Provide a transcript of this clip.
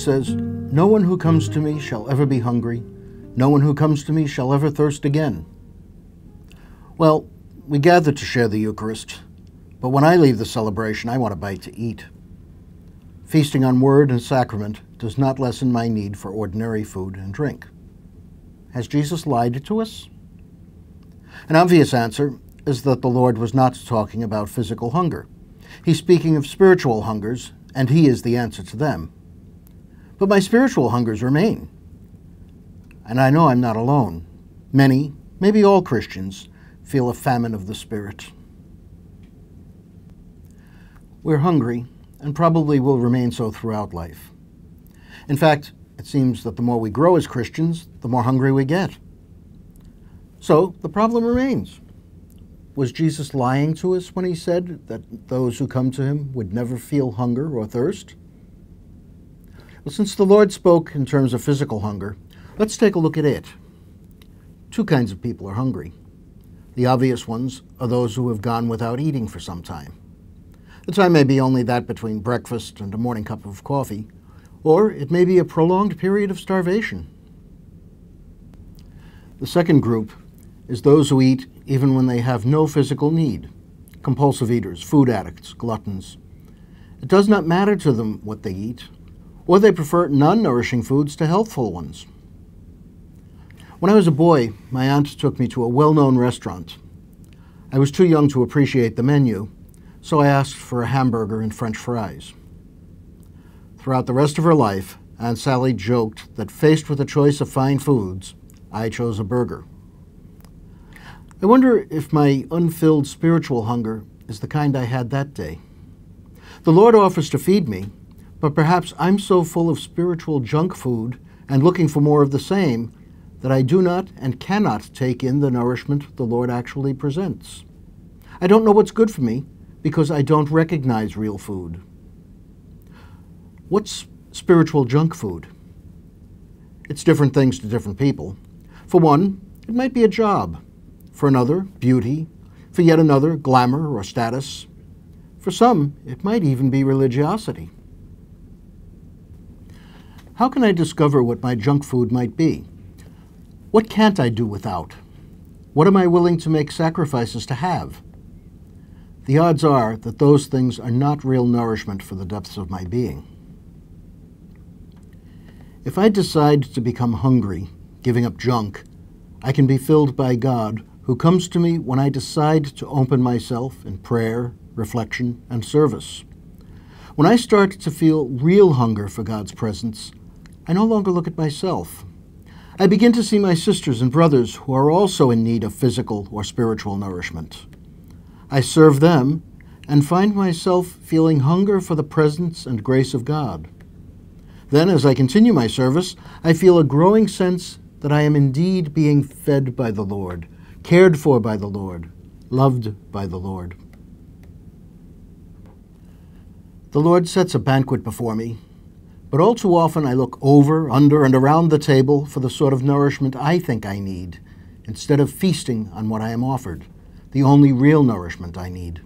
Jesus says, "No one who comes to me shall ever be hungry. No one who comes to me shall ever thirst again." Well, we gather to share the Eucharist, but when I leave the celebration, I want a bite to eat. Feasting on word and sacrament does not lessen my need for ordinary food and drink. Has Jesus lied to us? An obvious answer is that the Lord was not talking about physical hunger. He's speaking of spiritual hungers, and he is the answer to them. But my spiritual hungers remain. And I know I'm not alone. Many, maybe all Christians, feel a famine of the Spirit. We're hungry, and probably will remain so throughout life. In fact, it seems that the more we grow as Christians, the more hungry we get. So the problem remains. Was Jesus lying to us when he said that those who come to him would never feel hunger or thirst? Well, since the Lord spoke in terms of physical hunger, let's take a look at it. Two kinds of people are hungry. The obvious ones are those who have gone without eating for some time. The time may be only that between breakfast and a morning cup of coffee, or it may be a prolonged period of starvation. The second group is those who eat even when they have no physical need. Compulsive eaters, food addicts, gluttons. It does not matter to them what they eat, or they prefer non-nourishing foods to healthful ones. When I was a boy, my aunt took me to a well-known restaurant. I was too young to appreciate the menu, so I asked for a hamburger and French fries. Throughout the rest of her life, Aunt Sally joked that faced with a choice of fine foods, I chose a burger. I wonder if my unfilled spiritual hunger is the kind I had that day. The Lord offers to feed me, but perhaps I'm so full of spiritual junk food and looking for more of the same that I do not and cannot take in the nourishment the Lord actually presents. I don't know what's good for me because I don't recognize real food. What's spiritual junk food? It's different things to different people. For one, it might be a job. For another, beauty. For yet another, glamour or status. For some, it might even be religiosity. How can I discover what my junk food might be? What can't I do without? What am I willing to make sacrifices to have? The odds are that those things are not real nourishment for the depths of my being. If I decide to become hungry, giving up junk, I can be filled by God, who comes to me when I decide to open myself in prayer, reflection, and service. When I start to feel real hunger for God's presence, I no longer look at myself. I begin to see my sisters and brothers who are also in need of physical or spiritual nourishment. I serve them and find myself feeling hunger for the presence and grace of God. Then, as I continue my service, I feel a growing sense that I am indeed being fed by the Lord, cared for by the Lord, loved by the Lord. The Lord sets a banquet before me, but all too often I look over, under, and around the table for the sort of nourishment I think I need, instead of feasting on what I am offered, the only real nourishment I need.